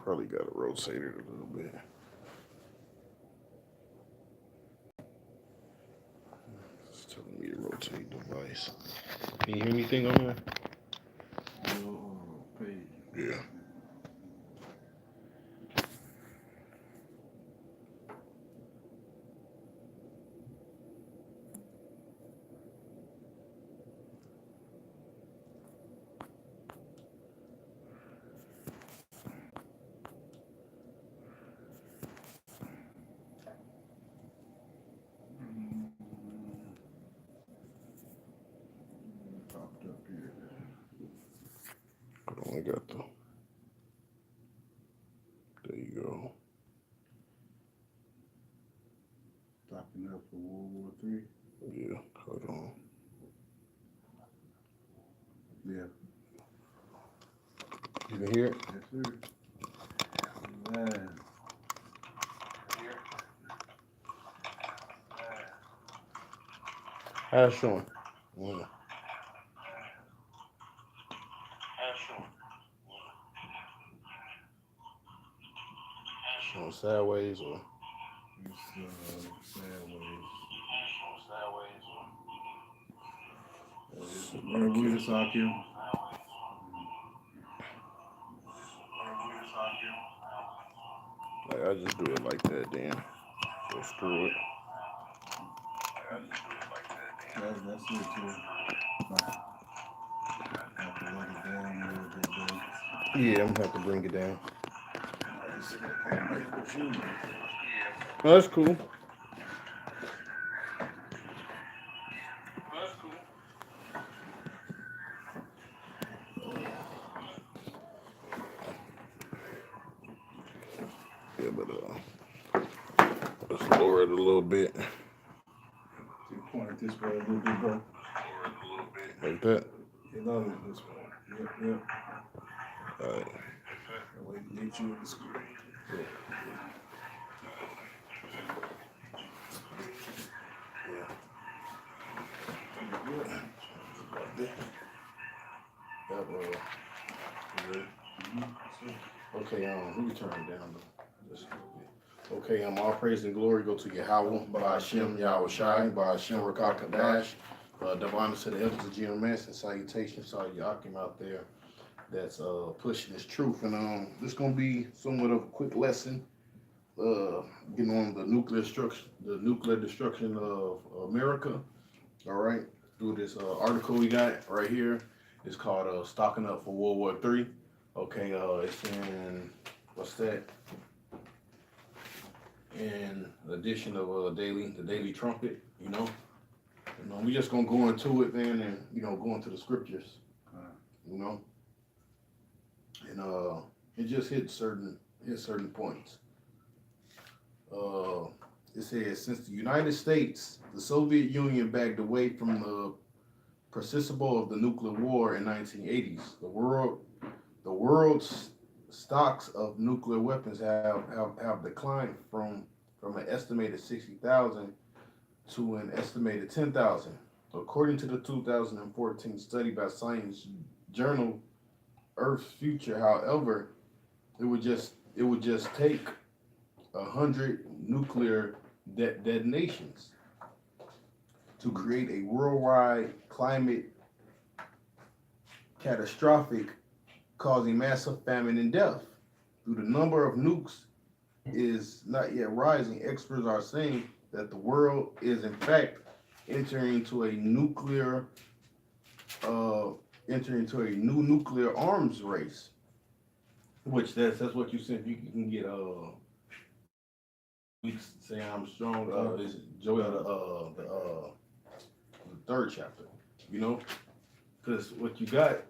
Probably got to rotate it a little bit. It's telling me to rotate device. Can you hear anything on there? Yeah. Popped up here. Hold on, I got the. There you go. Stocking up for World War III. Yeah, hold on. Yeah. You can hear it? Yes, sir. Man. How's it showing? Yeah. Showing sideways or? It's sideways. We just out here. Like, I just do it like that, then. So screw it. That's it too. Have to let it down a little bit though. Yeah, I'm gonna have to bring it down. Oh, that's cool. Yeah, but let's lower it a little bit. Point it this way a little bit, bro. Like that. You know it this way. Yep. All right. That way you get you in the screen. Okay, let me turn it down just a little bit. Okay, all praise and glory go to Yahweh, by Hashem, Yahweh Shai, by Hashem, Rakak Kadash, divine to the elders of GMS, and salutations to all you Akim out there that's pushing this truth. And this gonna be somewhat of a quick lesson, getting on the nuclear destruction of America. All right, through this article we got right here. It's called "Stocking Up for World War III." Okay, it's in what's that? In edition of the Daily Trumpet. We just gonna go into it, man, and go into the scriptures. And it just hit certain points. It says, since the United States, the Soviet Union backed away from the crucible of the nuclear war in 1980s, the world's stocks of nuclear weapons have declined from an estimated 60,000 to an estimated 10,000. According to the 2014 study by Science Journal Earth's Future, however, it would just take 100 nuclear detonations to create a worldwide climate catastrophic, causing massive famine and death. Though the number of nukes is not yet rising, experts are saying that the world is in fact entering into a new nuclear arms race. Which that's what you said. You can get we say Armstrong is Joel the third chapter, because what you got.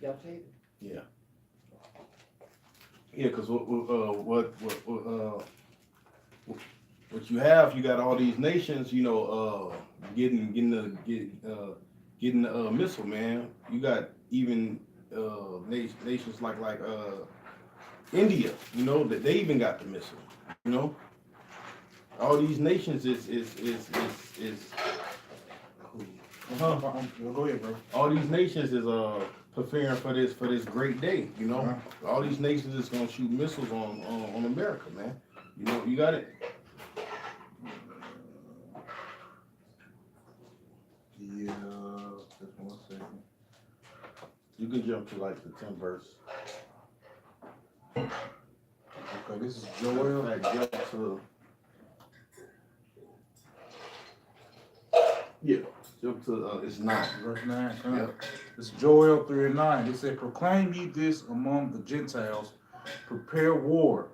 Y'all take it? Yeah. Yeah, because what you have, you got all these nations, getting the missile, man. You got even nations like India, that they even got the missile, All these nations is Huh? Go ahead, bro. All these nations is preparing for this great day. You know, Uh-huh. all these nations is gonna shoot missiles on America, man. You know, you got it. Yeah, just 1 second. You can jump to like the 10th verse. Okay, this is Joel. Joel. Jump to. Yeah, jump to it's 9. Verse 9. Yep. This is Joel 3 and 9. It said, proclaim ye this among the Gentiles, prepare war,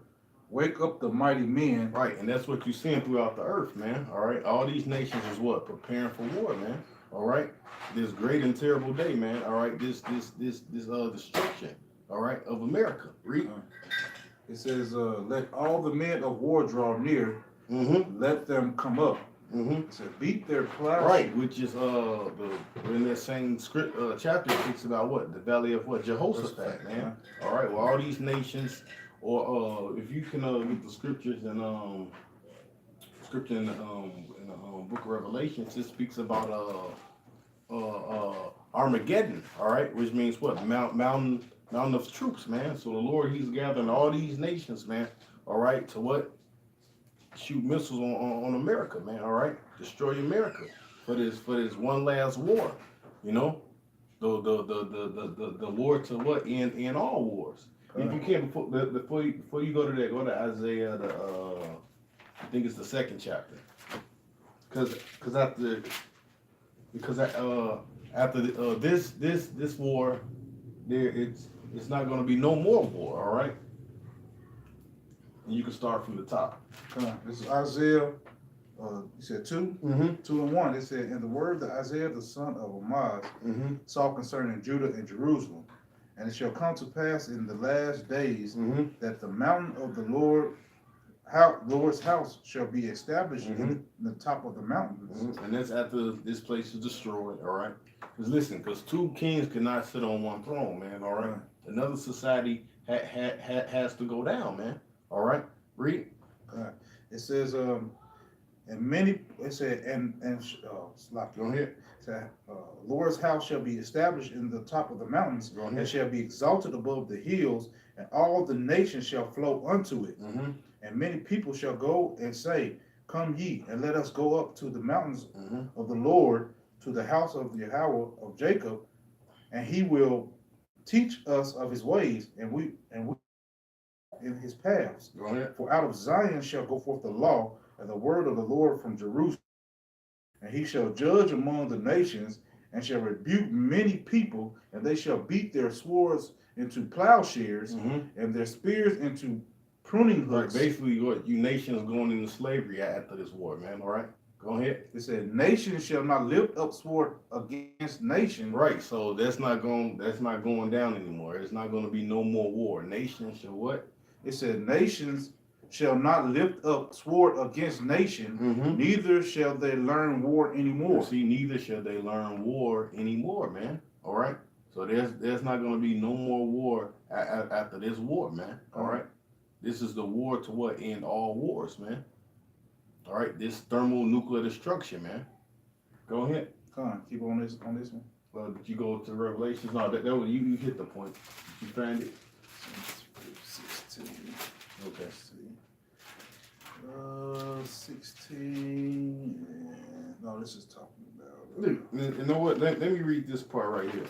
wake up the mighty men. Right, and that's what you're seeing throughout the earth, man. All right, all these nations is what preparing for war, man. All right, this great and terrible day, man. All right, this destruction. All right, of America. Read. It says, let all the men of war draw near, Mm-hmm. let them come up. Mm-hmm. It said, beat their plows. Right, which is in that same script chapter it speaks about what the valley of what Jehoshaphat, man. All right, well all these nations, or if you can get the scriptures and scripture in the book of Revelations, it speaks about Armageddon. All right, which means what mountain of troops, man. So the Lord, He's gathering all these nations, man. All right, to what? Shoot missiles on America, man. All right, destroy America for this one last war. You know, the war to what end all wars. If you can before you go to that, go to Isaiah I think it's the 2nd chapter. Because after this war, it's not going to be no more war. All right. And you can start from the top. This is Isaiah, you said 2? Mm-hmm. 2 and 1. It said, and the word that Isaiah the son of Amoz Mm-hmm. saw concerning Judah and Jerusalem. And it shall come to pass in the last days Mm-hmm. that the mountain of the Lord's house shall be established in the top of the mountains. Mm-hmm. And that's after this place is destroyed, all right? Because listen, because 2 kings cannot sit on one throne, man, all right? Another society has to go down, man, all right? Read. It says, and many, it said, Go ahead. Lord's house shall be established in the top of the mountains, Go ahead. and shall be exalted above the hills, and all the nations shall flow unto it. Mm-hmm. And many people shall go and say, come ye, and let us go up to the mountains of the Lord, to the house of Yahweh of Jacob, and He will teach us of His ways, and we in His paths. Go ahead. For out of Zion shall go forth the law, and the word of the Lord from Jerusalem. And He shall judge among the nations, and shall rebuke many people, and they shall beat their swords into plowshares, and their spears into pruning hooks. Right, basically, what you nations going into slavery after this war, man. All right, go ahead. It said, "Nation shall not lift up sword against nation." Right, so that's not going down anymore. It's not going to be no more war. Nations shall what? It said, "Nations shall not lift up sword against nation, neither shall they learn war anymore." See, neither shall they learn war anymore, man. All right, so there's not going to be no more war after this war, man. All right. This is the war to what? End all wars, man. All right, this thermonuclear destruction, man. Go ahead. Come on, keep on this one. Did you go to Revelations? No, that was you hit the point. Did you find it? 16. Okay. Let's see. 16. No, this is talking about. You know what? Let me read this part right here.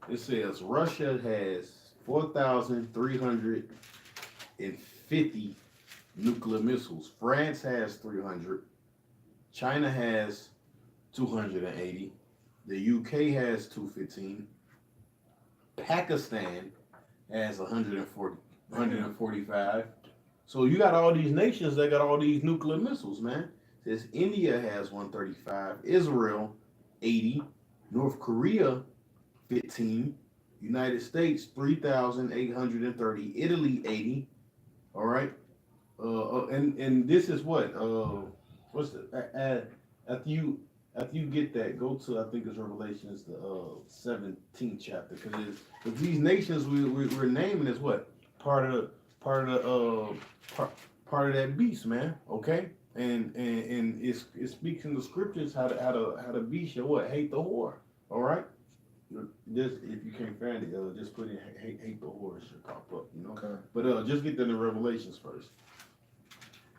It says Russia has 4,350 nuclear missiles. France has 300. China has 280. The UK has 215. Pakistan has 145. So you got all these nations that got all these nuclear missiles, man. It says India has 135. Israel 80. North Korea 15. United States 3,830. Italy 80. All right, and this is what what's the after you get that, go to, I think it's Revelations the 17th chapter, because these nations we're naming is what part of that beast, man. Okay, and it speaks in the scriptures how the beast shall what hate the whore. All right. Just if you can't find it, just put in hate the whore, it should pop up. You know. Okay. But just get them the Revelations first.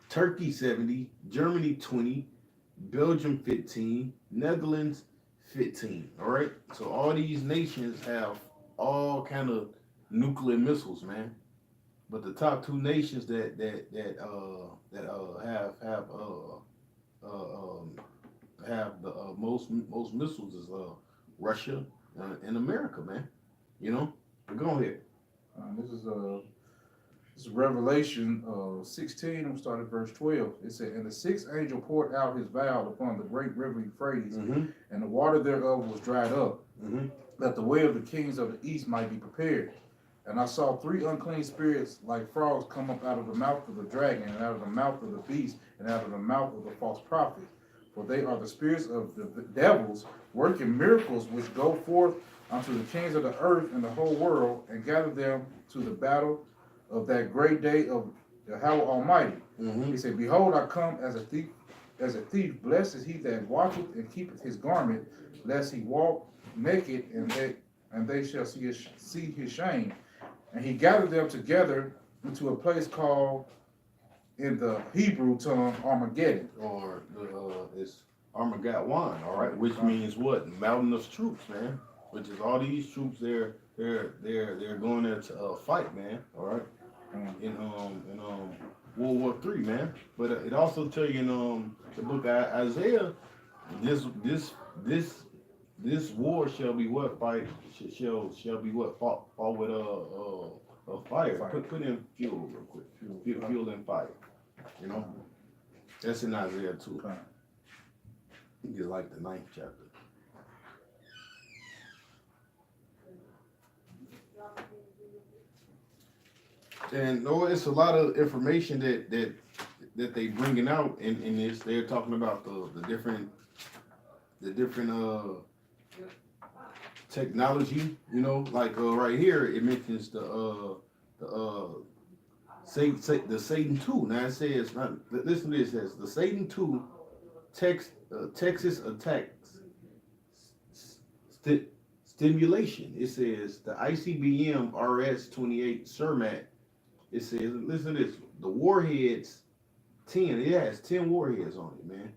Turkey 70, Germany 20, Belgium 15, Netherlands 15. All right. So all these nations have all kind of nuclear missiles, man. But the top two nations that have the most missiles is Russia and America, man. You know, but go ahead. This is Revelation 16. I'm starting at verse 12. It said, "And the sixth angel poured out his vial upon the great river Euphrates, and the water thereof was dried up, that the way of the kings of the east might be prepared. And I saw three unclean spirits like frogs come up out of the mouth of the dragon, and out of the mouth of the beast, and out of the mouth of the false prophet. For they are the spirits of the devils, working miracles which go forth unto the kings of the earth and the whole world, and gather them to the battle of that great day of Yahweh Almighty." He said, "Behold, I come as a thief. Blessed is he that watcheth and keepeth his garment, lest he walk naked, and they shall see his shame. And he gathered them together into a place called, in the Hebrew tongue, Armageddon." Or it's Armageddon, all right, which means what? Mountain of troops, man. Which is all these troops they're going there to fight, man. All right, in World War III, man. But it also tell you in the book of Isaiah, this war shall be what fight shall be what fought with fire. Put in fuel real quick. Fuel and fire. You know, that's in Isaiah 2. You get like the 9th chapter. And it's a lot of information that they bringing out in this. They're talking about the different technology. You know, like right here it mentions the Satan 2. Now it says, listen to this. It says the Satan 2 Texas attacks stimulation. It says the ICBM RS-28 Cermat. It says, listen to this, the warheads, 10, it has 10 warheads on it, man.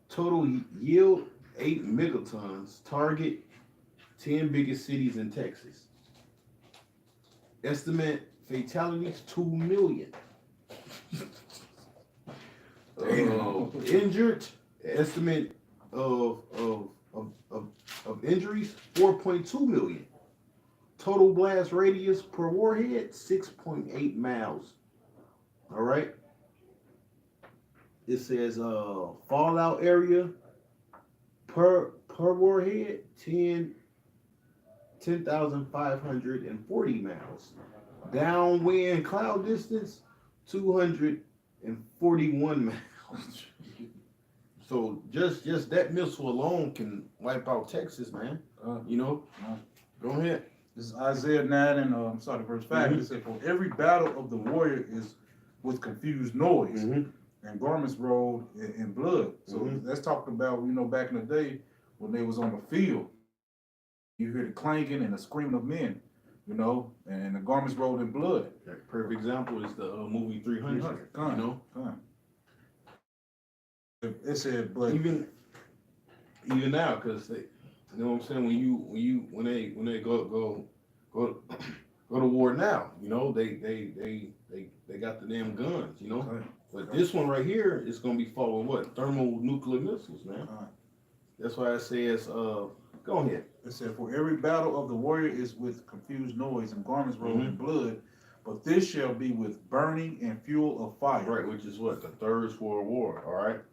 Total yield, 8 megatons. Target, 10 biggest cities in Texas. Estimate fatalities, 2 million. Injured, estimate of injuries, 4.2 million. Total blast radius per warhead, 6.8 miles. All right. It says fallout area per warhead, 10,540 miles. Downwind cloud distance, 241 miles. So just that missile alone can wipe out Texas, man. You know. Go ahead. This is Isaiah 9 and verse 5. It said, "For every battle of the warrior is with confused noise, and garments rolled in blood." So that's talking about, back in the day when they was on the field. You hear the clanging and the screaming of men, and the garments rolled in blood. Perfect example is the movie 300. You know. It said, but even now, because they, you know what I'm saying, when they go to war now, they got the damn guns, But this one right here is gonna be fought with what? Thermonuclear missiles, man. That's why it says, go ahead. It said, "For every battle of the warrior is with confused noise and garments rolled in blood, but this shall be with burning and fuel of fire." Right, which is what? The Third World War, all right?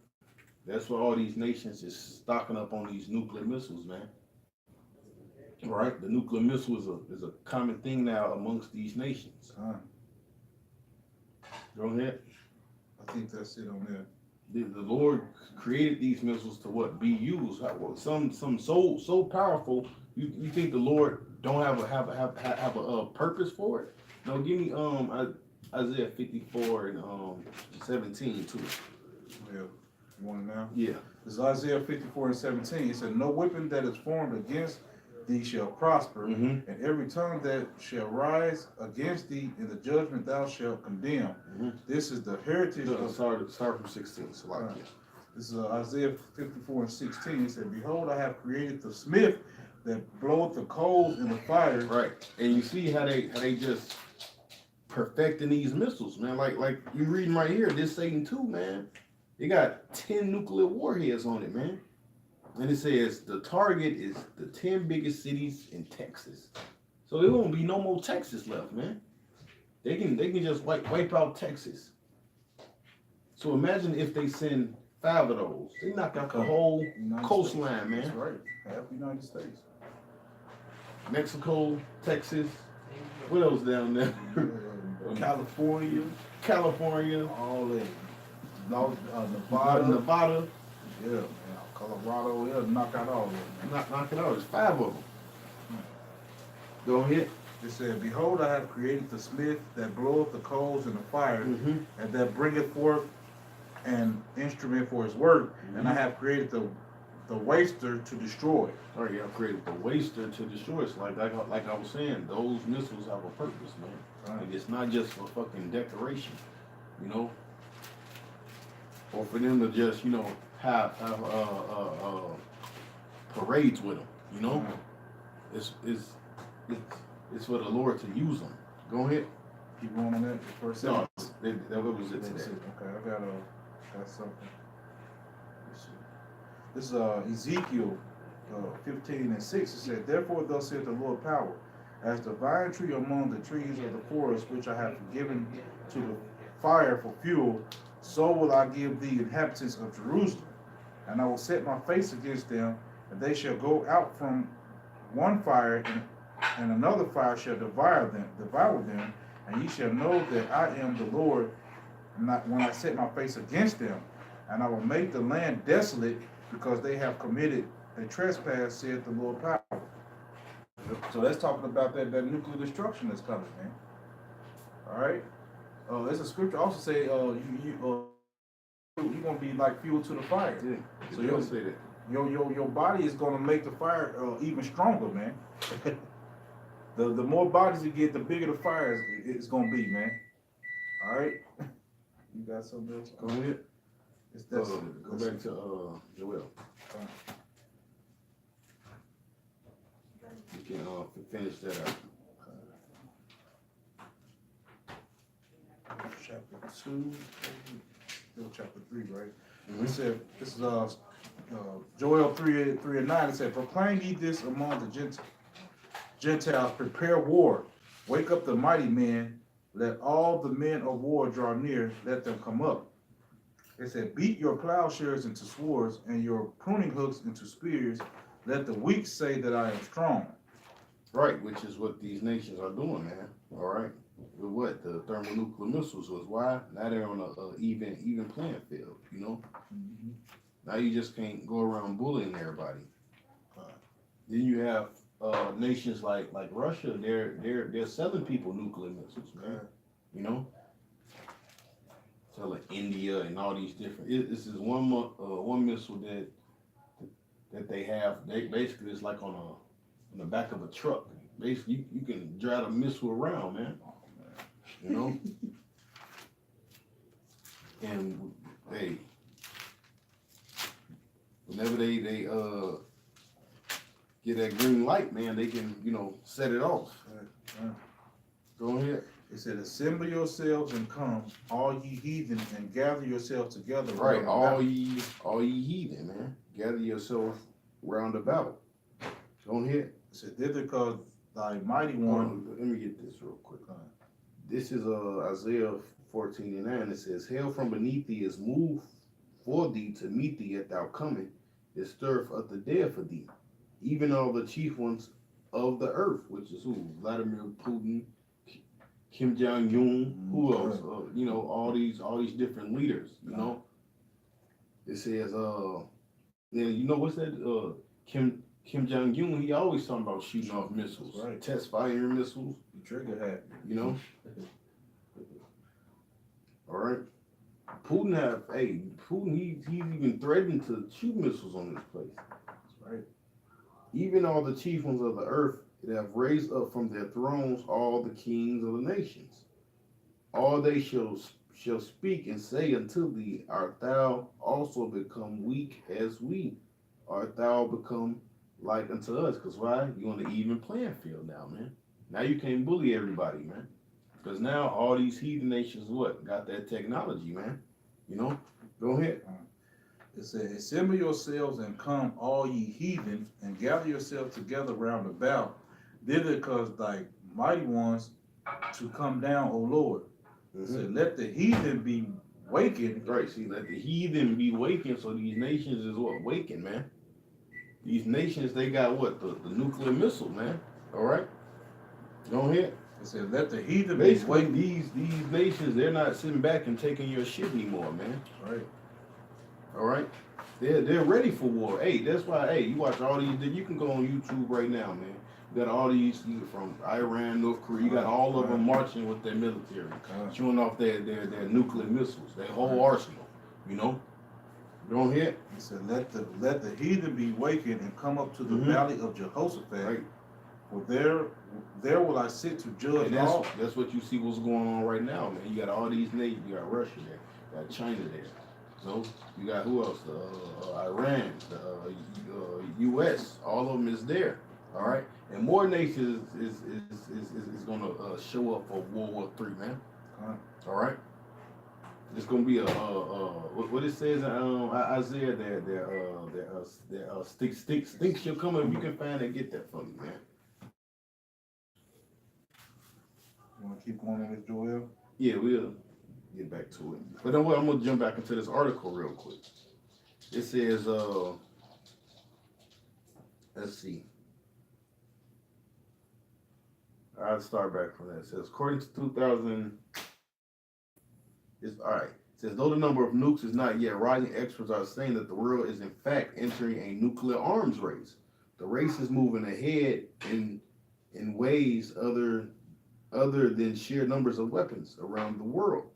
That's why all these nations is stocking up on these nuclear missiles, man. All right, the nuclear missile is a common thing now amongst these nations. Go ahead. I think that's it on there. The Lord created these missiles to what? Be used. Some so powerful. You think the Lord don't have a purpose for it? No, give me Isaiah 54 and 17 too. Yeah. You want it now? Yeah. This is Isaiah 54:17. It said, "No weapon that is formed against thee shall prosper, Mm-hmm. and every tongue that shall rise against thee in the judgment thou shalt condemn. Mm-hmm. This is the heritage of." Start from 16. So like, yeah. This is Isaiah 54:16. It said, "Behold, I have created the smith that bloweth the coals in the fire." Right. And you see how they just perfecting these missiles, man. Like you reading right here, this Satan 2, man. It got 10 nuclear warheads on it, man. And it says the target is the 10 biggest cities in Texas. So there won't be no more Texas left, man. They can just wipe out Texas. So imagine if they send 5 of those. They knock out the whole United coastline, States. man. That's right. Half the United States. Mexico, Texas. What else down there? California. California. All that. Nevada. Nevada. Yeah, man. Colorado. Yeah, knock out all of them. Knock it out. There's 5 of them. Go ahead. It said, "Behold, I have created the smith that bloweth the coals in the fire, Mm-hmm. and that bringeth forth an instrument for his work, and I have created the waster to destroy." All right, y'all created the waster to destroy us. Like I was saying, those missiles have a purpose, man. Right. Like it's not just for fucking decoration, you know, or for them to just, you know, have parades with them, you know. It's for the Lord to use them. Go ahead. Keep going on that first No, sentence. that was it That's today. it. Okay, I got something. Let's see. This is Ezekiel 15:6. It said, "Therefore thus saith the Lord power, as the vine tree among the trees of the forest, which I have given to the fire for fuel, so will I give the inhabitants of Jerusalem. And I will set my face against them, and they shall go out from one fire, and another fire shall devour them, and ye shall know that I am the Lord, not when I set my face against them. And I will make the land desolate, because they have committed a trespass, saith the Lord power." So that's talking about that nuclear destruction that's coming, man. All right. There's a scripture also say you're gonna be like fuel to the fire. Yeah. So you'll say that. Your body is gonna make the fire even stronger, man. The more bodies you get, the bigger the fire it's gonna be, man. All right. You got something else? Go ahead. Go Go back to Joel. You can finish that up. Chapter 2, still chapter 3, right? Mm-hmm. It said, this is Joel 3:9. It said, "Proclaim ye this among the Gentiles, prepare war, wake up the mighty men, let all the men of war draw near, let them come up." It said, "Beat your plowshares into swords, and your pruning hooks into spears, let the weak say that I am strong." Right, which is what these nations are doing, man. All right, with what the thermonuclear missiles was. Why? Now they're on a even playing field. You know. Mm-hmm. Now you just can't go around bullying everybody. Then you have nations like Russia. They're selling people nuclear missiles, man. You know, selling India and all these different. This is one missile that they have. They basically it's like on the back of a truck. Basically, you can drive a missile around, man. You know, and hey, whenever they get that green light, man, they can set it off. Go ahead. It said, "Assemble yourselves and come, all ye heathen, and gather yourselves together." Right, all ye heathen, man, gather yourself round about. Go ahead. It said, "Thither because thy mighty one." Let me get this real quick. This is Isaiah 14:9. It says, "Hell from beneath thee is moved for thee to meet thee at thou coming. It stirreth up the dead for thee, even all the chief ones of the earth," which is who? Vladimir Putin, Kim Jong-un, who else? All these different leaders. You know. It says, what's that? Kim Jong-un, he always talking about shooting off missiles, Right. test firing missiles. The trigger happy. You know. All right. Putin, he's even threatened to shoot missiles on this place. That's right. Even all the chief ones of the earth that have raised up from their thrones all the kings of the nations. All they shall speak and say unto thee, art thou also become weak as we? Art thou become like unto us? Because why? You on the even playing field now, man. Now you can't bully everybody, man. Because now all these heathen nations, what? Got that technology, man. You know? Go ahead. It says, assemble yourselves and come, all ye heathen, and gather yourselves together round about, thither cause thy mighty ones to come down, O Lord. It said, let the heathen be wakened. Right, see, let the heathen be wakened, so these nations is what? Waking, man. These nations, they got what? The nuclear missile, man. All right? Go ahead. It said, let the heathen Basically, be wakened. these nations, they're not sitting back and taking your shit anymore, man. Right. All right? They're ready for war. Hey, that's why, hey, you watch all these, you can go on YouTube right now, man. You got all these from Iran, North Korea, you got all of them marching with their military, showing off their nuclear missiles, their whole arsenal, you know? Go ahead. He said, let the heathen be wakened and come up to the valley of Jehoshaphat. Right. For there will I sit to judge And all. that's what you see what's going on right now, man. You got all these nations, you got Russia there, you got China there. So you got who else? Iran, the U.S. All of them is there. All right, and more nations is gonna show up for World War III, man. All right, it's gonna be what it says in Isaiah that stinks shall come if you can find it. Get that for me, man. You want to keep going on with Joel? Yeah, we'll get back to it. But then I'm gonna jump back into this article real quick. It says, let's see. I'll start back from that. It says, according to 2000, it's all right. It says, though the number of nukes is not yet rising, experts are saying that the world is in fact entering a nuclear arms race. The race is moving ahead in ways other than sheer numbers of weapons around the world.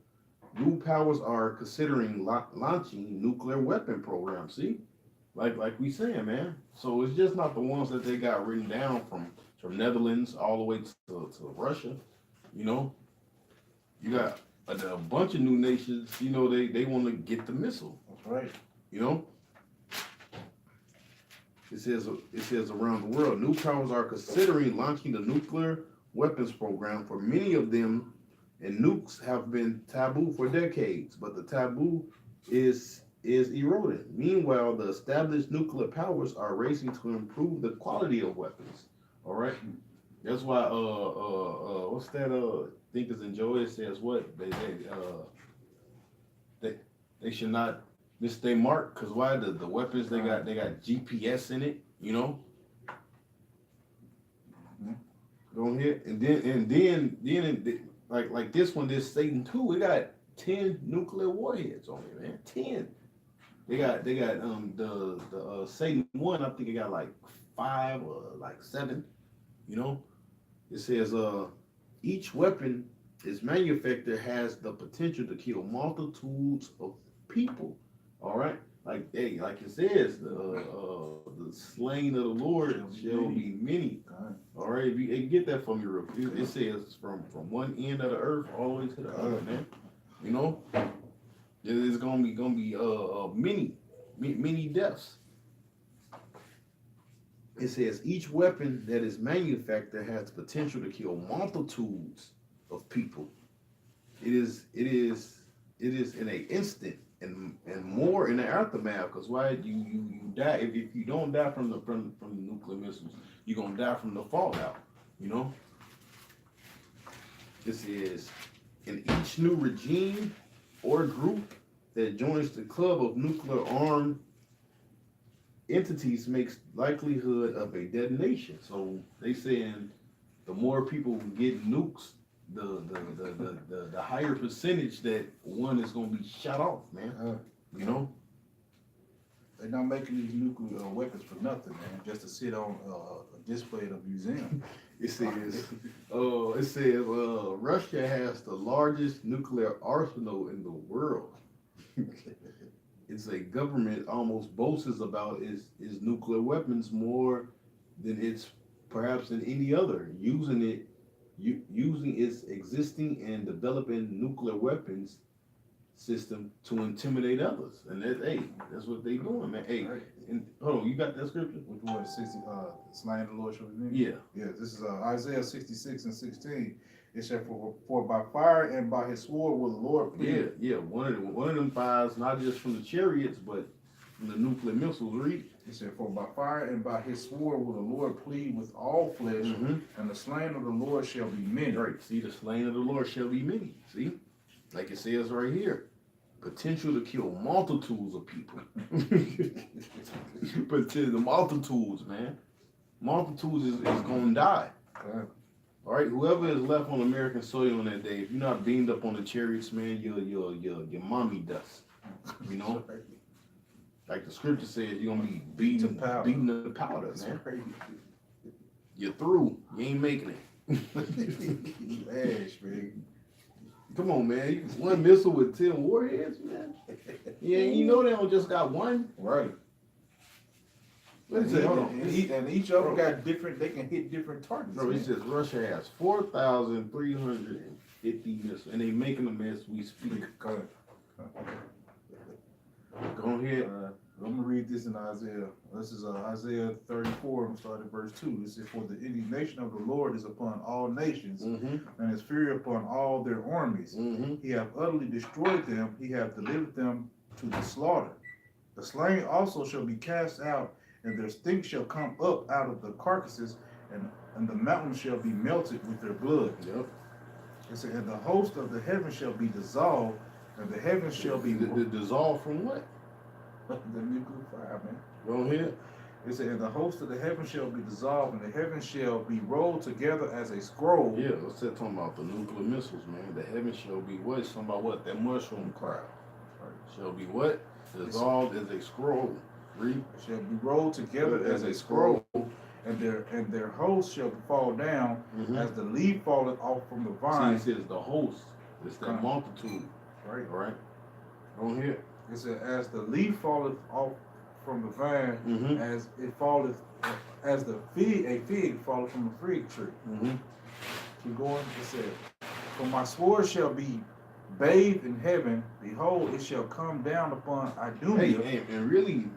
New powers are considering launching nuclear weapon programs. See, like we saying, man. So it's just not the ones that they got written down from Netherlands all the way to Russia. You know, you got a bunch of new nations. You know, they want to get the missile. That's right. You know, it says around the world, new powers are considering launching the nuclear weapons program. For many of them, and nukes have been taboo for decades, but the taboo is eroding. Meanwhile, the established nuclear powers are racing to improve the quality of weapons. All right, that's why what's that Thinkers Enjoy it says what they should not miss their mark, because why the weapons they got GPS in it, you know. Go ahead, and then like this one, this Satan 2, it got 10 nuclear warheads on it, man. 10. They got the Satan 1, I think it got like 5 or like 7. You know, it says each weapon its manufacturer has the potential to kill multitudes of people. All right, like it says, the slain of the Lord shall be many. All right, if you get that from me real quick. It says from one end of the earth all the way to the other, man. You know, it's gonna be many deaths. It says each weapon that is manufactured has the potential to kill multitudes of people. It is in an instant and more in the aftermath. Because why you die if you don't die from the nuclear missiles, you're gonna die from the fallout. You know. This is in each new regime or group that joins the club of nuclear armed entities makes likelihood of a detonation. So they saying the more people get nukes, the higher percentage that one is gonna be shot off, man. You know? They're not making these nuclear weapons for nothing, man, just to sit on a display at a museum. It says Russia has the largest nuclear arsenal in the world. it's a government almost boasts about is nuclear weapons more than it's perhaps than any other, using its existing and developing nuclear weapons system to intimidate others. And that's what they doing, man. Hey, Right. and hold on, you got that scripture? Which one? 60. Slain of the Lord shall be many. Yeah. Yeah. This is Isaiah 66:16. It said, "For by fire and by his sword will the Lord plead." Yeah. One of them fires, not just from the chariots, but from the nuclear missiles. Read. He said, "For by fire and by his sword will the Lord plead with all flesh, and the slain of the Lord shall be many." Right. See, the slain of the Lord shall be many. See, like it says right here, potential to kill multitudes of people. But to the multitudes, man, multitudes is gonna die. All right, whoever is left on American soil on that day, if you're not beamed up on the chariots, man, your mommy dust. You know, like the scripture says, you're gonna be beaten to powder, man. You're through. You ain't making it. Ash, man. Come on, man. One missile with 10 warheads, man. Yeah, you know they don't just got one. Right. What is it? Hold on. And each of them got different. They can hit different targets. Bro, it says Russia has 4,350 missiles, and they making them as we speak. Go ahead. I'm gonna read this in Isaiah. This is Isaiah 34. I'm gonna start at verse 2. It says, "For the indignation of the Lord is upon all nations, and his fury upon all their armies. He hath utterly destroyed them. He hath delivered them to the slaughter. The slain also shall be cast out, and their stink shall come up out of the carcasses, and the mountains shall be melted with their blood." Yep. It said, "And the host of the heavens shall be dissolved, and the heavens shall be dissolved from what? the nuclear fire, man." Go ahead. It said, "And the host of the heavens shall be dissolved, and the heavens shall be rolled together as a scroll." Yeah, let's talk about the nuclear missiles, man. The heavens shall be what? It's talking about what? That mushroom cloud. Shall be what? Dissolved as a scroll. Read. It shall be rolled together as a scroll, and their host shall fall down as the leaf falleth off from the vine. See, it says the host. It's that multitude. Right. All right. Go ahead. It said, "As the leaf falleth off from the vine, as it falleth, as a fig falleth from a fig tree." Keep going. It said, "For my sword shall be bathed in heaven. Behold, it shall come down upon Idumea." Hey, and really,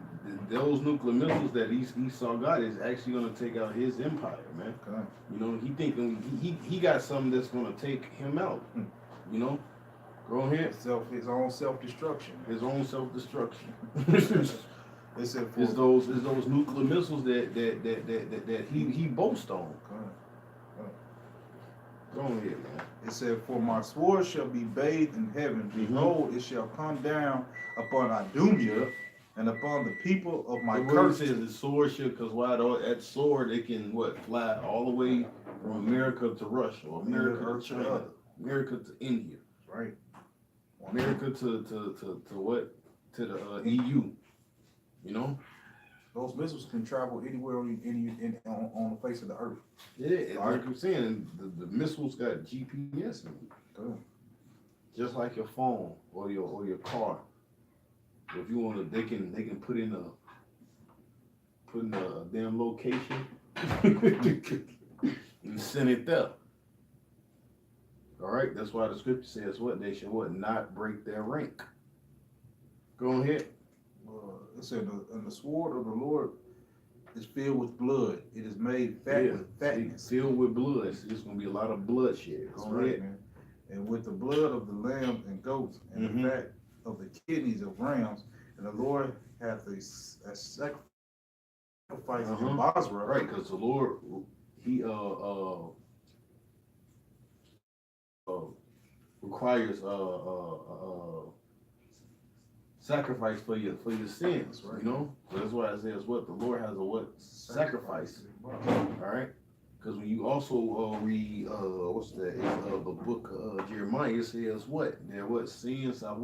those nuclear missiles that Esau got is actually going to take out his empire, man. Okay. You know, he got something that's going to take him out. You know, go ahead. His own self-destruction. His own self-destruction. They said, It's those nuclear missiles that he boasts on. Go ahead, man. It said, "For my sword shall be bathed in heaven. Behold, it shall come down upon Idumea and upon the people of my curse." It says the sword shall, because why? That sword, it can fly all the way from America to Russia, or America to China, America to India, Right. America to what? To the EU. You know. Those missiles can travel anywhere on the face of the earth. Yeah, like I'm saying, the missiles got GPS in it. Just like your phone or your car. If you want to, they can put in a damn location and send it there. All right, that's why the scripture says what they should not break their rank. Go ahead. It said, "And the sword of the Lord is filled with blood. It is made fat with fatness." Filled with blood. So there's gonna be a lot of bloodshed. That's right, man. "And with the blood of the lambs and goats, and the fat of the kidneys of rams, and the Lord hath a sacrifice in Basra." Right, because the Lord, he requires sacrifice for your sins, right? You know, so that's why it says what the Lord has a sacrifice. All right, because when you also read what's that? The book of Jeremiah, it says what? Their sins have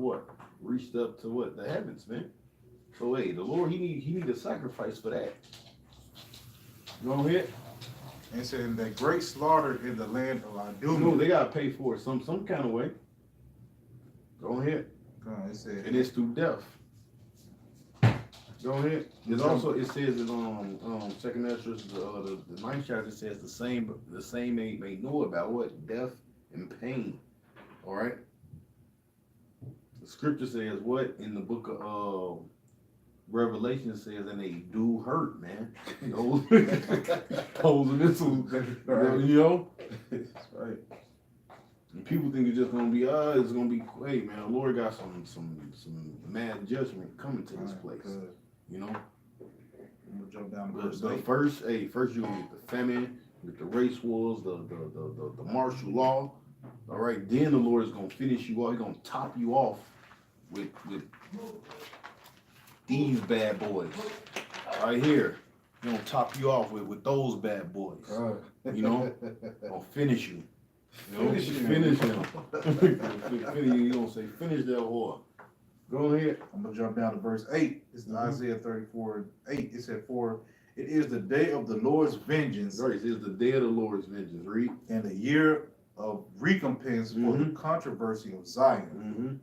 reached up to the heavens, man. So hey, the Lord he need a sacrifice for that. Go ahead. And it said, "That great slaughter in the land of Idumea." No, they gotta pay for it some kind of way. Go ahead. It said, and it's through death. Go ahead. It's also, it says in Second Ezra, the ninth chapter, it says the same may know about what? Death and pain. All right. The scripture says what in the book of Revelation says, and they do hurt, man. Those missiles, you know. That's right. And people think it's just gonna be, it's gonna be. Hey, man, the Lord got some mad judgment coming to this place. You know. I'm gonna jump down to verse The 8. first you're gonna get the famine, with the race wars, the martial law. All right, then the Lord is gonna finish you off. He's gonna top you off with these bad boys right here. He's gonna top you off with those bad boys. You know, gonna finish you. You know, finish him. He's gonna say, finish that whore. Go ahead. I'm gonna jump down to verse 8. It's Isaiah 34:8. It said, "For it is the day of the Lord's vengeance, Right, it is the day of the Lord's vengeance. Read. and the year of recompense for the controversy of Zion." Mm-hmm.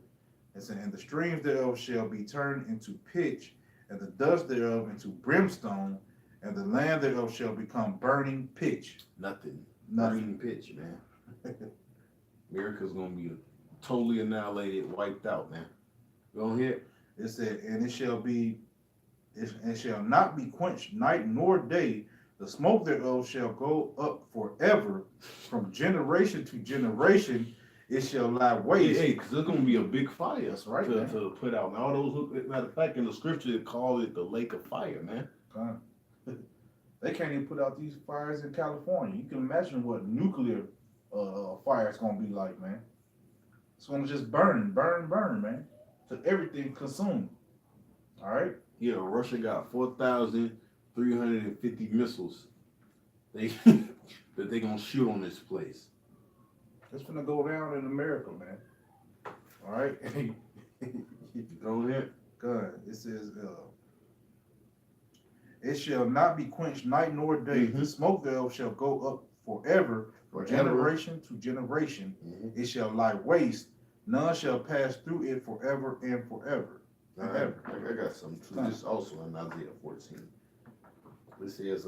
It said, "And the streams thereof shall be turned into pitch, and the dust thereof into brimstone, and the land thereof shall become burning pitch." Nothing. Nothing. Burning pitch, man. America's gonna be totally annihilated, wiped out, man. Go ahead. It said, "And it shall not be quenched night nor day. The smoke thereof shall go up forever. From generation to generation, it shall lie waste." Hey, because there's gonna be a big fire. That's right, to, man. to put out. Now, all those. Matter of fact, in the scripture, they call it the lake of fire, man. They can't even put out these fires in California. You can imagine what nuclear fire is gonna be like, man. It's gonna just burn, man, till everything consumed. All right. Yeah, Russia got 4,350 missiles. That they gonna shoot on this place. It's gonna go down in America, man. All right. Go ahead. God, it says, "It shall not be quenched night nor day. The smoke thereof shall go up forever, from generation to generation. It shall lie waste. None shall pass through it forever and forever." All right. I got something too. This also in Isaiah 14. It says,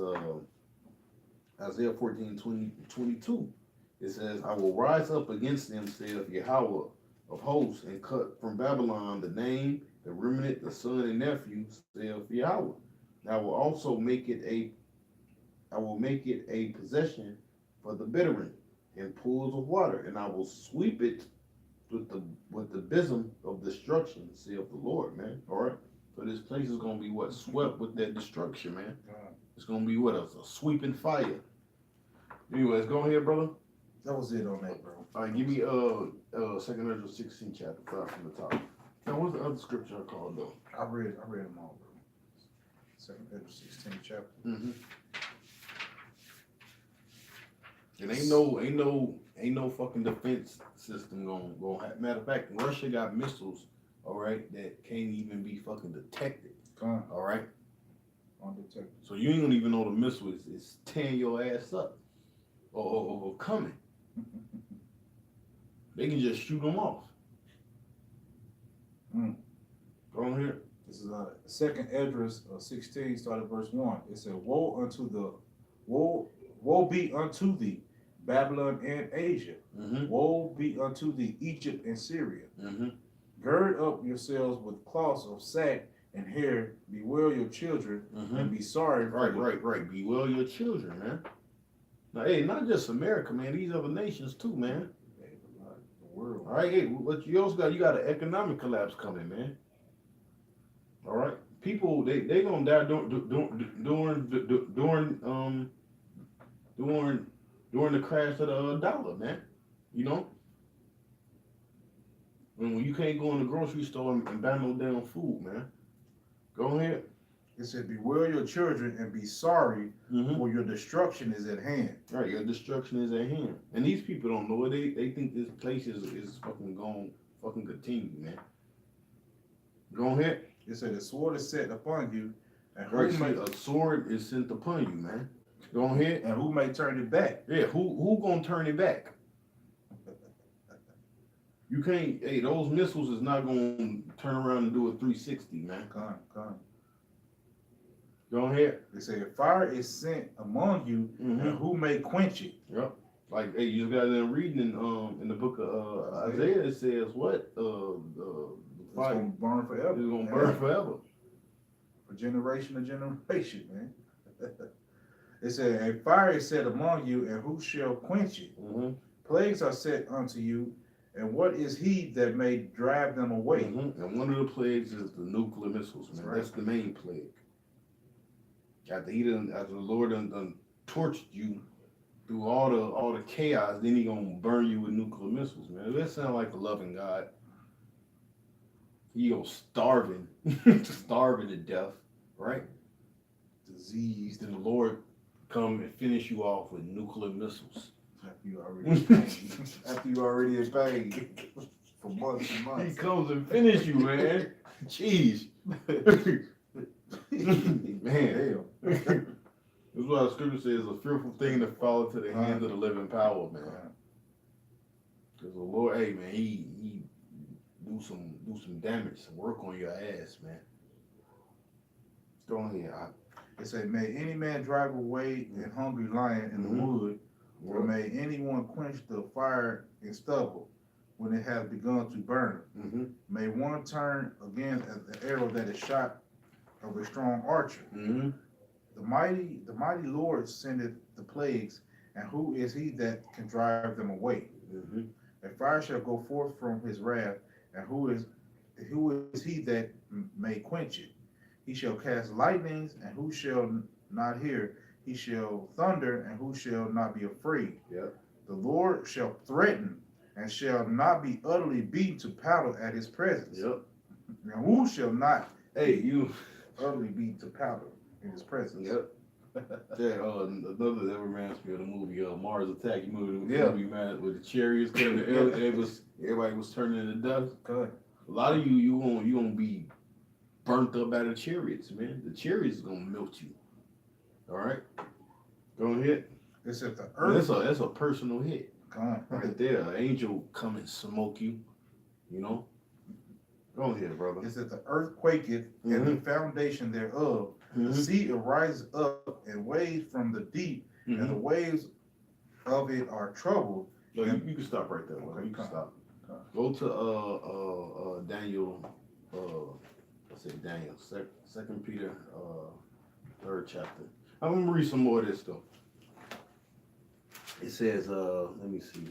Isaiah 14:22. It says, "I will rise up against them, saith Yahweh of hosts, and cut from Babylon the name, the remnant, the son and nephew, saith Yahweh. And I will also make it a possession for the veteran and pools of water, and I will sweep it with the bosom of destruction, saith the Lord," man. All right. So this place is gonna be what? Swept with that destruction, man. It's gonna be what else? A sweeping fire. Anyways, go ahead, brother. That was it on that, bro. All right, give me 2 Ezra 16 chapter 5 from the top. Now, what's the other scripture I called though? I read them all, bro. 2 Ezra 16 chapter. And ain't no fucking defense system gonna happen. Matter of fact, Russia got missiles, all right, that can't even be fucking detected. All right. Undetected. So you ain't gonna even know the missile is tearing your ass up or coming. They can just shoot them off. Go on here. This is 2 Ezra 16, started verse 1. It said, woe be unto thee, Babylon and Asia. Woe be unto thee, Egypt and Syria. Gird up yourselves with cloths of sack and hair, bewail your children, and be sorry. Right. Bewail your children, man. Now, hey, not just America, man. These other nations too, man. The world. All right, hey, what you also got? You got an economic collapse coming, man. All right, people they gonna die during the crash of the dollar, man. You know, when you can't go in the grocery store and buy no damn food, man. Go ahead. It said, bewail your children and be sorry, for your destruction is at hand. Right, your destruction is at hand. And these people don't know it. They think this place is fucking going fucking continue, man. Go ahead. It said, the sword is set upon you, and a sword is sent upon you, man. Go ahead. And who may turn it back? Yeah, who gonna turn it back? You can't. Hey, those missiles is not gonna turn around and do a 360, man. Come. Go ahead. They say, if fire is sent among you, and who may quench it? Yep. Like, hey, you just got them reading in the book of Isaiah. It says what? The It's fire gonna burn forever. is gonna burn forever. For generation to generation, man. It said, a fire is set among you, and who shall quench it? Plagues are set unto you, and what is he that may drive them away? And one of the plagues is the nuclear missiles, man. Right. That's the main plague. After the Lord done torched you through all the chaos, then he gonna burn you with nuclear missiles, man. That sound like a loving God. He gonna starving to death, right? Disease, then the Lord come and finish you off with nuclear missiles. After you already in pain. After you already in pain for months and He months. comes and finish you, man. Jeez. Man. Damn. That's why the scripture says a fearful thing to fall into the hands of the living power, man. Because the Lord, hey man, he do some damage, some work on your ass, man. Go ahead. It say, may any man drive away an hungry lion in the wood, or may anyone quench the fire in stubble when it has begun to burn. May one turn again at the arrow that is shot of a strong archer. The mighty Lord sendeth the plagues, and who is he that can drive them away? A fire shall go forth from his wrath, and who is he that may quench it? He shall cast lightnings, and who shall not hear? He shall thunder, and who shall not be afraid? Yep. The Lord shall threaten, and shall not be utterly beaten to powder at his presence. Yep. And who shall not you utterly beaten to powder in his presence? Yep. Yeah, another that reminds me of the movie Mars Attack. You remember the Yeah. movie, man, with the chariots coming, everybody was turning into dust. Good. A lot of you gonna be burnt up by the chariots, man. The chariots is gonna melt you. All right, go ahead. It's at the earth. That's a personal hit God. right there. An angel come and smoke you. You know. Go ahead, brother. It's that the earth quaketh, and the foundation thereof. The sea arises up, and waves from the deep, and the waves of it are troubled. No, you can stop right there. Okay, you can stop. Go to Daniel. Let's say Daniel. Second Peter, 3rd chapter. I'm gonna read some more of this stuff. It says, let me see,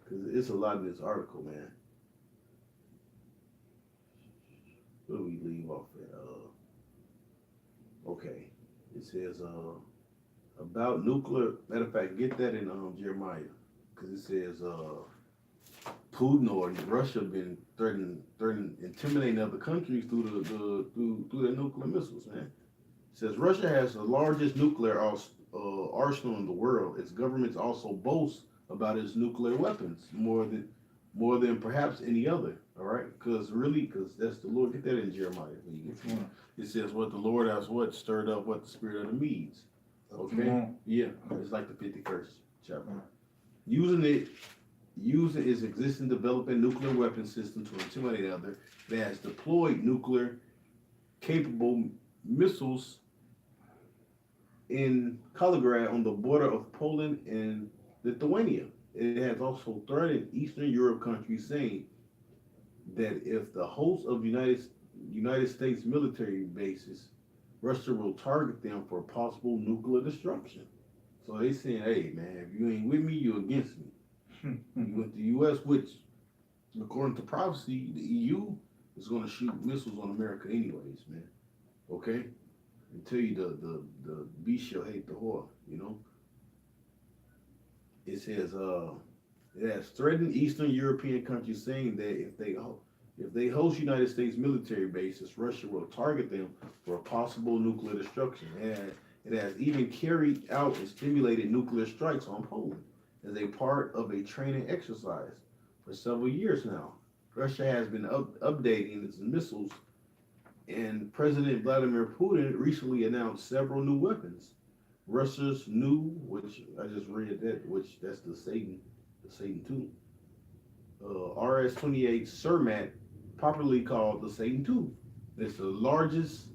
because it's a lot of this article, man. Where do we leave off at? Okay, it says about nuclear. Matter of fact, get that in Jeremiah, because it says Putin or Russia been threatening, intimidating other countries through their nuclear missiles, man. It says Russia has the largest nuclear arsenal in the world. Its governments also boast about its nuclear weapons more than perhaps any other. All right, because that's the Lord. Get that in Jeremiah. It says what the Lord has stirred up the spirit of the Medes. Okay, yeah, it's like the 51st chapter. Using its existing developing nuclear weapon system to intimidate others, it has deployed nuclear capable missiles in Kaliningrad on the border of Poland and Lithuania. It has also threatened Eastern Europe countries, saying that if the host of United States military bases, Russia will target them for possible nuclear destruction. So they saying, hey man, if you ain't with me, you're against me. You with the U.S., which according to prophecy, the EU is going to shoot missiles on America anyways, man. Okay, and tell you the beast shall hate the whore. You know. It says it has threatened Eastern European countries, saying that if they host United States military bases, Russia will target them for possible nuclear destruction. It has even carried out and stimulated nuclear strikes on Poland as a part of a training exercise for several years now. Russia has been updating its missiles, and President Vladimir Putin recently announced several new weapons. Russia's new, which I just read that, which that's the Satan 2. RS-28 Cermat, popularly called the Satan II. It's the largest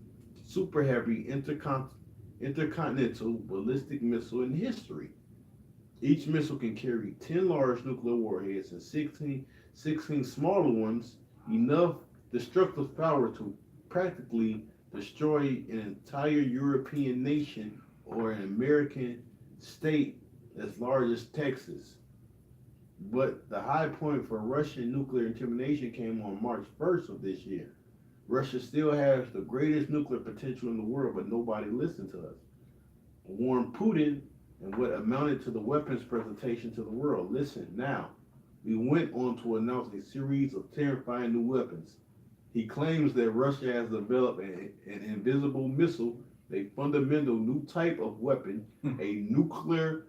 super heavy intercontinental ballistic missile in history. Each missile can carry 10 large nuclear warheads and 16 smaller ones, enough destructive power to practically destroy an entire European nation or an American state as large as Texas. But the high point for Russian nuclear intimidation came on March 1st of this year. Russia still has the greatest nuclear potential in the world, but nobody listened to us. Warned Putin and what amounted to the weapons presentation to the world. Listen, now, we went on to announce a series of terrifying new weapons. He claims that Russia has developed an invisible missile, a fundamental new type of weapon, a nuclear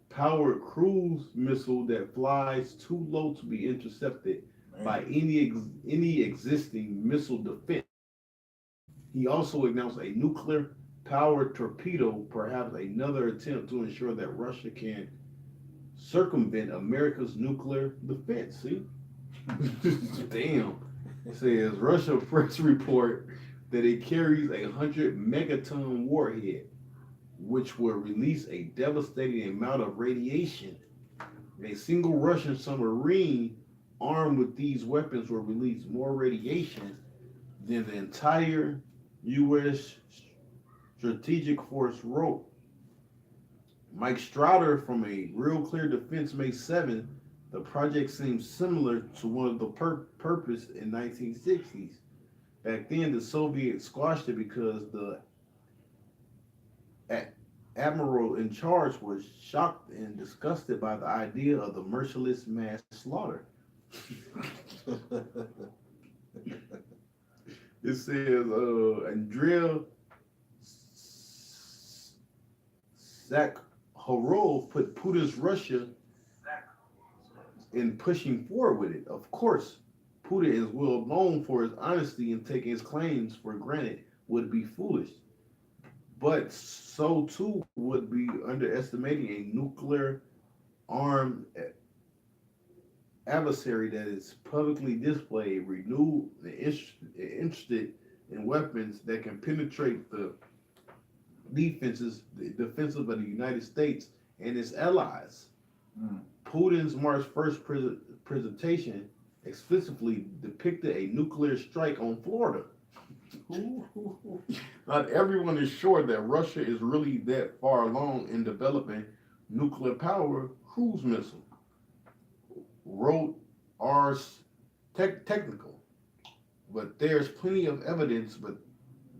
powered cruise missile that flies too low to be intercepted by any existing missile defense. He also announced a nuclear powered torpedo, perhaps another attempt to ensure that Russia can circumvent America's nuclear defense. See? Damn. It says Russia press report that it carries 100 megaton warhead, which will release a devastating amount of radiation. A single Russian submarine armed with these weapons will release more radiation than the entire U.S. strategic force wrote. Mike Strouder from a Real Clear Defense May 7, the project seems similar to one of the purpose in 1960s. Back then, the Soviets squashed it because the admiral in charge was shocked and disgusted by the idea of the merciless mass slaughter. It says Andrei Sakharov put Putin's Russia in pushing forward with it. Of course, Putin is well known for his honesty and taking his claims for granted would be foolish. But so too would be underestimating a nuclear armed adversary that is publicly displayed, renewed, and interested in weapons that can penetrate the defensive of the United States and its allies. Putin's March 1st presentation explicitly depicted a nuclear strike on Florida. Not everyone is sure that Russia is really that far along in developing nuclear power cruise missile. Wrote Ars Technical. But there's plenty of evidence, but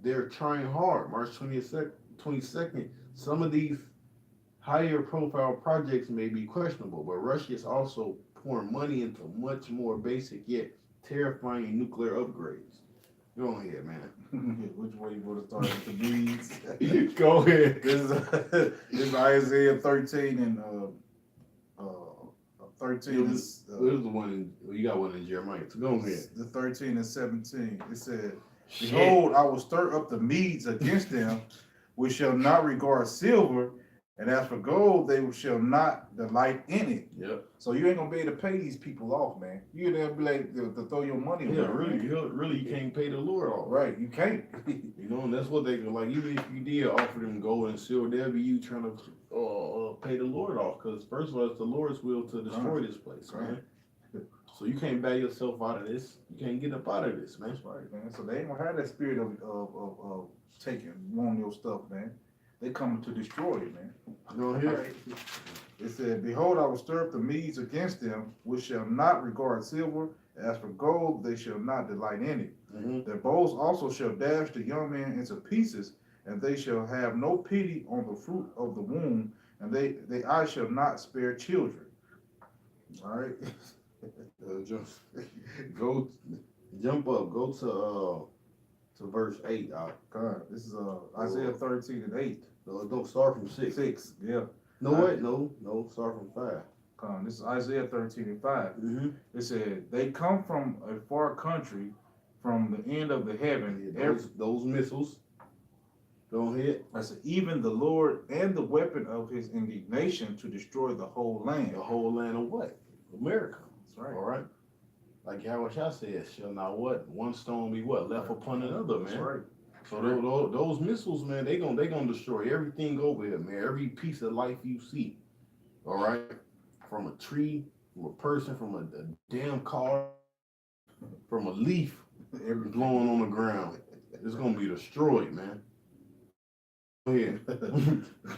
they're trying hard. March 22nd, some of these higher profile projects may be questionable, but Russia is also pouring money into much more basic yet terrifying nuclear upgrades. Go ahead, man. Which way you want to start with the beads? Go ahead. This is Isaiah 13 and 13 There's the one you got one in Jeremiah. So go ahead. The 13 and 17. It said, "Behold, I will stir up the Medes against them, which shall not regard silver, and as for gold, they shall not delight in it." Yep. So you ain't gonna be able to pay these people off, man. You're gonna be like to throw your money away. Yeah, really, you can't pay the Lord off. Right, you can't. You know, and that's what they like. Even if you did offer them gold and silver, they'll be you trying to pay the Lord off. Because first of all, it's the Lord's will to destroy this place, man. So you can't bail yourself out of this. You can't get up out of this, man. That's right, man. So they ain't gonna have that spirit of taking, wanting your stuff, man. They coming to destroy it, man. You know here? It said, "Behold, I will stir up the Medes against them, which shall not regard silver. As for gold, they shall not delight in it. Their bows also shall dash the young men into pieces, and they shall have no pity on the fruit of the womb, and they I shall not spare children." All right. Jump up. Go to verse 8. God, this is Isaiah 13 and 8. Don't start from 6. 6, yeah. No, what? No, start from 5. This is Isaiah 13 and 5. Mm-hmm. It said, "They come from a far country, from the end of the heaven." Those missiles. Go ahead. I said, "Even the Lord and the weapon of his indignation to destroy the whole land." The whole land of what? America. That's right. All right. like Yahweh said, shall not what? One stone be what? Left upon another, That's man. right. So those missiles, man, they gonna destroy everything over here, man. Every piece of life you see, all right, from a tree, from a person, from a damn car, from a leaf blowing on the ground, it's gonna be destroyed, man. Go ahead.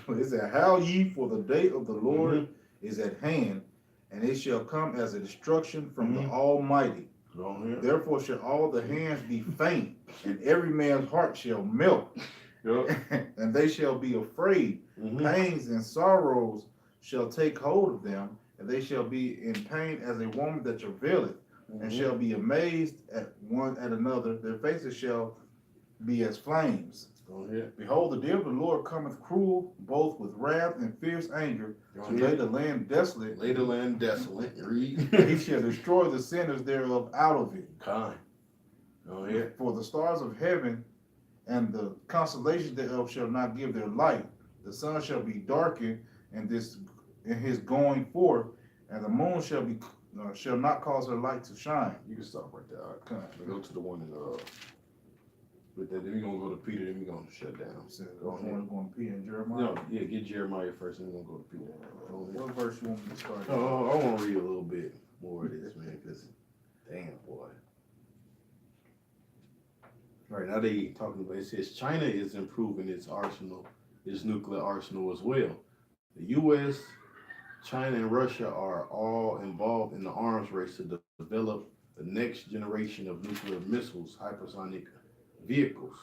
It said, "How ye for the day of the Lord Mhm. is at hand, and it shall come as a destruction from the Mhm. Almighty. Go ahead. Therefore shall all the hands be faint, and every man's heart shall melt, Yep. and they shall be afraid. Mhm. Pains and sorrows shall take hold of them, and they shall be in pain as a woman that travaileth, and Mhm. shall be amazed at one at another. Their faces shall be as flames. Go ahead. Behold, the day of the Lord cometh cruel, both with wrath and fierce anger, Go to lay the land desolate. Lay the land desolate. Read. And he shall destroy the sinners thereof out of it. Kind. Go ahead. For the stars of heaven and the constellations thereof shall not give their light. The sun shall be darkened in his going forth, and the moon shall not cause her light to shine. You can stop right there. All right. Okay. We go to the one in with that. Then we gonna go to Peter. Then we gonna shut down. So, Go which ahead. one is going to be in Jeremiah? No, yeah, get Jeremiah first, and then we're gonna go to Peter. Go ahead. What verse you want me to start? Oh, I want to read a little bit more of this, man, because damn, boy. All right, now they talking about, it says China is improving its arsenal, its nuclear arsenal as well. The U.S., China, and Russia are all involved in the arms race to develop the next generation of nuclear missiles, hypersonic vehicles.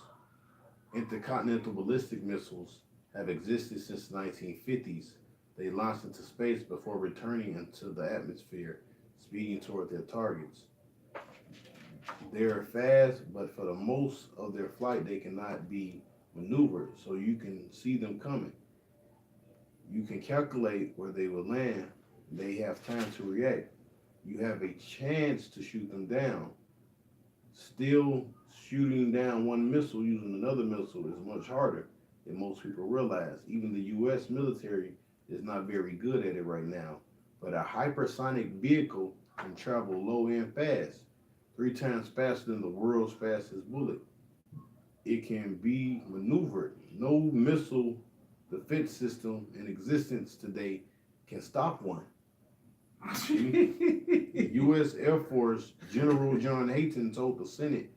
Intercontinental ballistic missiles have existed since the 1950s. They launched into space before returning into the atmosphere, speeding toward their targets. They are fast, but for the most of their flight, they cannot be maneuvered, so you can see them coming. You can calculate where they will land. They have time to react. You have a chance to shoot them down. Still, shooting down one missile using another missile is much harder than most people realize. Even the U.S. military is not very good at it right now. But a hypersonic vehicle can travel low and fast, 3 times faster than the world's fastest bullet. It can be maneuvered. No missile defense system in existence today can stop one. The U.S. Air Force General John Hayton told the Senate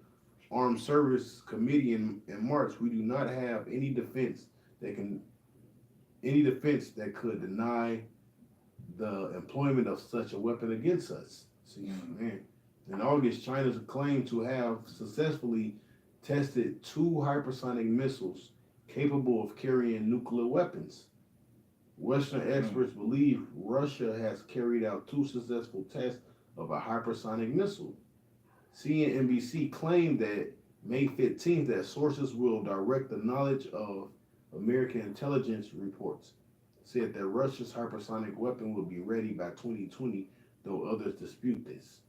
Armed Service Committee in March, "We do not have any defense that could deny the employment of such a weapon against us." See, man. In August, China's claimed to have successfully tested 2 hypersonic missiles capable of carrying nuclear weapons. Western experts believe Russia has carried out 2 successful tests of a hypersonic missile. CNBC claimed that May 15th that sources will direct the knowledge of American intelligence reports. Said that Russia's hypersonic weapon will be ready by 2020, though others dispute this.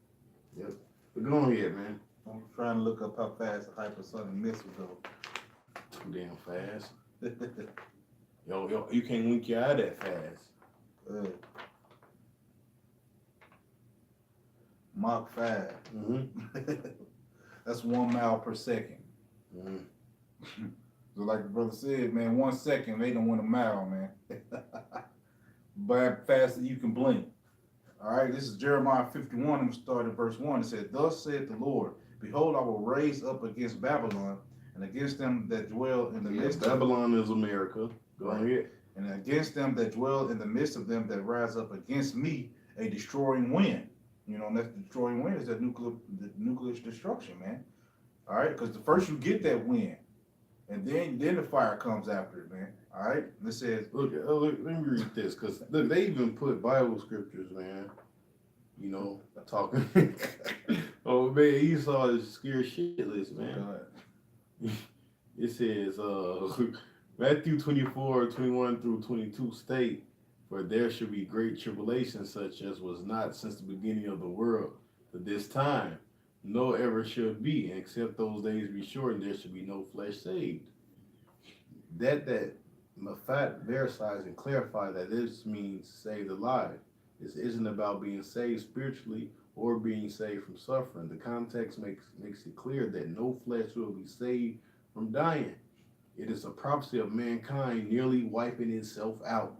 Yep. But go ahead, man. I'm trying to look up how fast a hypersonic missile goes. Too damn fast. Yo, you can't wink your eye that fast. Mach 5. Mm-hmm. That's 1 mile per second. Mm-hmm. So like the brother said, man, 1 second, they don't win a mile, man. But faster you can blink. All right, this is Jeremiah 51. I'm going to start at verse 1. It said, "Thus saith the Lord, Behold, I will raise up against Babylon, and against them that dwell in the midst of Babylon is America. Go ahead. and against them that dwell in the midst of them that rise up against me, a destroying wind." You know, and that destroying wind is the nuclear destruction, man. All right, because the first you get that wind, and then the fire comes after it, man. All right, and it says, Look, let me read this, because look, they even put Bible scriptures, man. You know, talking. Oh man, Esau is scared shitless, man. It says, Matthew 24:21-22 state, "For there shall be great tribulation, such as was not since the beginning of the world to this time, no ever shall be, and except those days be shortened, there shall be no flesh saved." That Mafat verifies and clarifies that this means saved alive. This isn't about being saved spiritually or being saved from suffering. The context makes it clear that no flesh will be saved from dying. It is a prophecy of mankind nearly wiping itself out.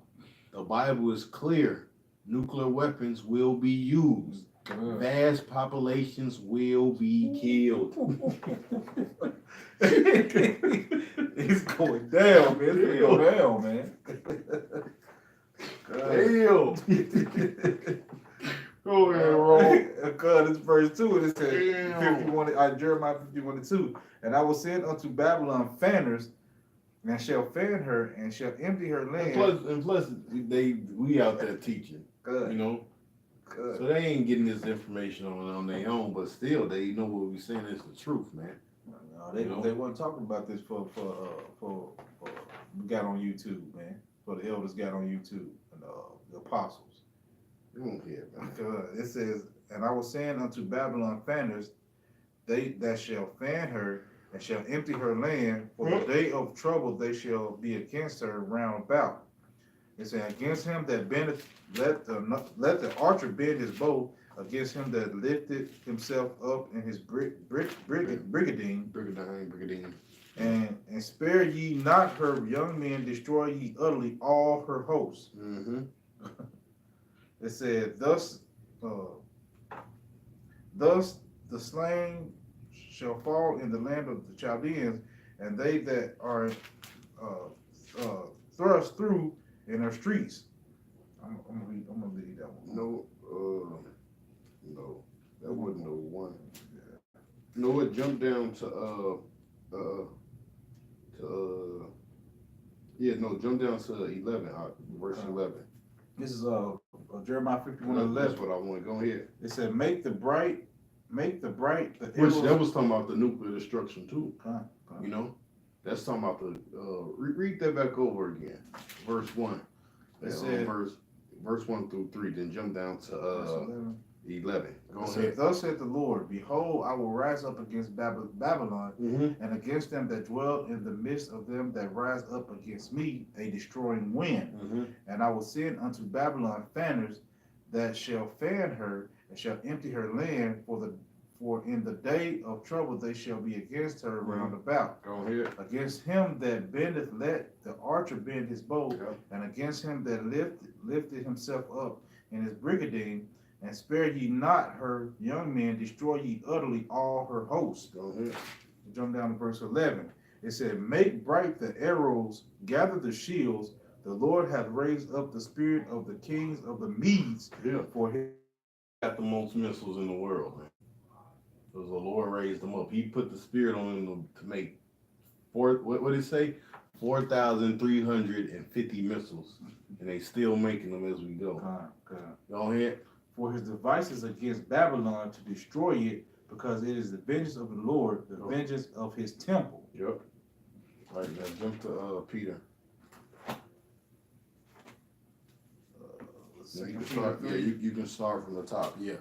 The Bible is clear. Nuclear weapons will be used. Vast populations will be killed. It's going down, man. It's going down, man. Damn. Go ahead, Ron. Because it's verse 2, and it says, Damn. 51, Jeremiah 51:2. And I will send unto Babylon fanners, and shall fan her, and shall empty her land. And plus, we out there teaching, Good. you know. Good. So they ain't getting this information on their own, but still, they know what we saying is the truth, man. No, they weren't talking about this for we got on YouTube, man. For the elders got on YouTube and the apostles. They won't care, man. It says, and I will send unto Babylon fanners, they that shall fan her, and shall empty her land, for the day of trouble they shall be against her round about. It says, against him that bendeth, let the archer bend his bow, against him that lifted himself up in his brigadine, and spare ye not her young men, destroy ye utterly all her hosts. Mm-hmm. It said, thus the slain shall fall in the land of the Chaldeans, and they that are thrust through in her streets. I'm gonna read that one. No, that wasn't the one. No, it jumped down to jump down to 11, verse 11. This is Jeremiah 51:11. That's what I want. Go ahead. It said, make the bright, Which that was talking about the nuclear destruction too. You know, that's talking about the. Read that back over again. Verse 1. It said verse 1 through 3. Then jump down to 11. Go it ahead. said, thus saith the Lord, behold, I will rise up against Babylon, Mm-hmm. and against them that dwell in the midst of them that rise up against me, a destroying wind. Mm-hmm. And I will send unto Babylon fanners that shall fan her, and shall empty her land, for in the day of trouble they shall be against her round about. Go ahead. Against him that bendeth, let the archer bend his bow, Yep. and against him that lifted himself up in his brigadine, and spare ye not her young men, destroy ye utterly all her hosts. Go ahead. Jump down to verse 11. It said, make bright the arrows, gather the shields. The Lord hath raised up the spirit of the kings of the Medes Yeah. for his. Got the most missiles in the world, man. Because the Lord raised them up. He put the spirit on them to make what did it say? 4,350 missiles. And they still making them as we go. Go ahead. For his devices against Babylon to destroy it, because it is the vengeance of the Lord, the vengeance of his temple. Yep. All right, now jump to Peter. You can start, you can start from the top, yeah.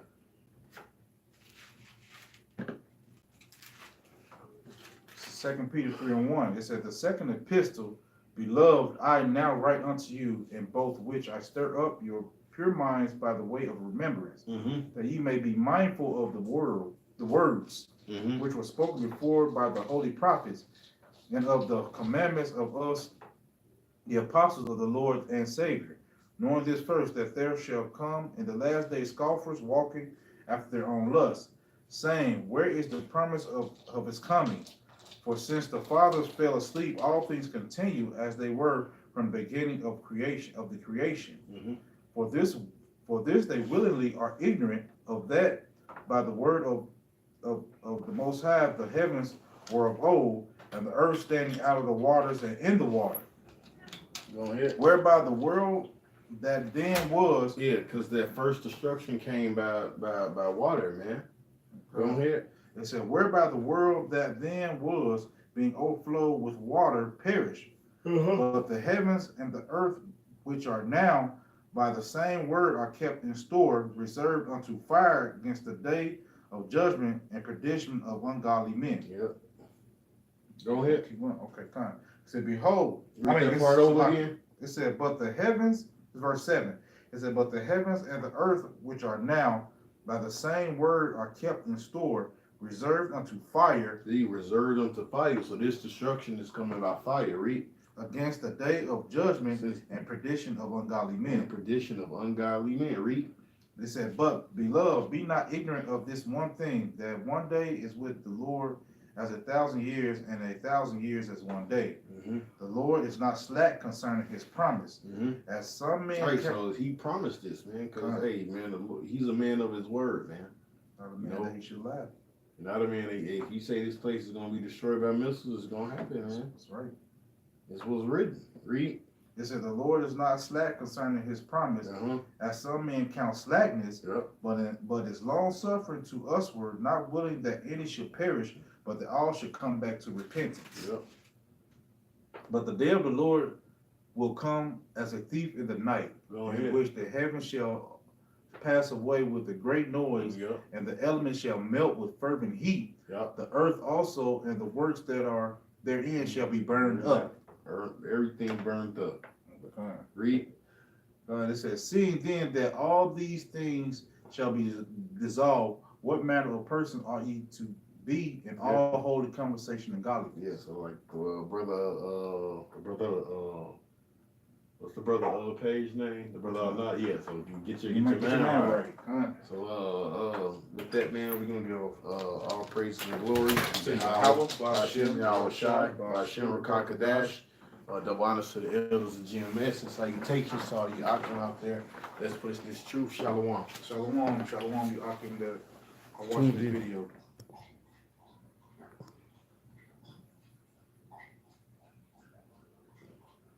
2 Peter 3:1. It said, the second epistle, beloved, I now write unto you, in both which I stir up your pure minds by the way of remembrance, that ye may be mindful of the words which were spoken before by the holy prophets, and of the commandments of us, the apostles of the Lord and Savior, knowing this first, that there shall come in the last days scoffers walking after their own lusts, saying, where is the promise of his coming? For since the fathers fell asleep, all things continue as they were from the beginning of the creation. For this they willingly are ignorant of that by the word of the Most High, the heavens were of old, and the earth standing out of the waters and in the water. Go ahead. Whereby the world that then was. Yeah, because that first destruction came by water, man. Go ahead. It said, whereby the world that then was, being overflowed with water, perished. But the heavens and the earth, which are now by the same word, are kept in store, reserved unto fire against the day of judgment and perdition of ungodly men. Yep. Go ahead. Keep going. Okay, fine. It said, behold. Read that part over again. It said, but the heavens, verse 7. It said, but the heavens and the earth, which are now by the same word are kept in store, reserved unto fire. He reserved them to fire. So this destruction is coming by fire. Read. Against the day of judgment Says, and perdition of ungodly and men. perdition of ungodly men. Read. They said, but beloved, be not ignorant of this one thing, that one day is with the Lord as 1,000 years, and 1,000 years as one day. Mm-hmm. The Lord is not slack concerning his promise, Mm-hmm. as some men Right, so he promised this, man, because, hey, man, he's a man of his word, man. not a man that he should lie. Not a man, if he say this place is going to be destroyed by missiles, it's going to happen, man. That's right. This was written. Read. It said, the Lord is not slack concerning his promise, Uh-huh. as some men count slackness, Yep. but is long suffering to usward, not willing that any should perish, but that all should come back to repentance. Yep. But the day of the Lord will come as a thief in the night, Go in ahead. which the heavens shall pass away with a great noise, Yep. and the elements shall melt with fervent heat. Yep. The earth also and the works that are therein shall be burned up. Everything burned up. Okay. Read. It says, seeing then that all these things shall be dissolved, what manner of person are ye to be in all holy conversation and godliness? Yeah, so like what's the brother page name? The brother not yeah, so you get your man right. So with that, man, we're gonna give all praise and glory to Hashem Yahushai, Hashem Rakakadash. Double honors to the elders of GMS and salutations to all you Akim out there. Let's push this truth. Shalom. Shalom, you Akim that are watching this video.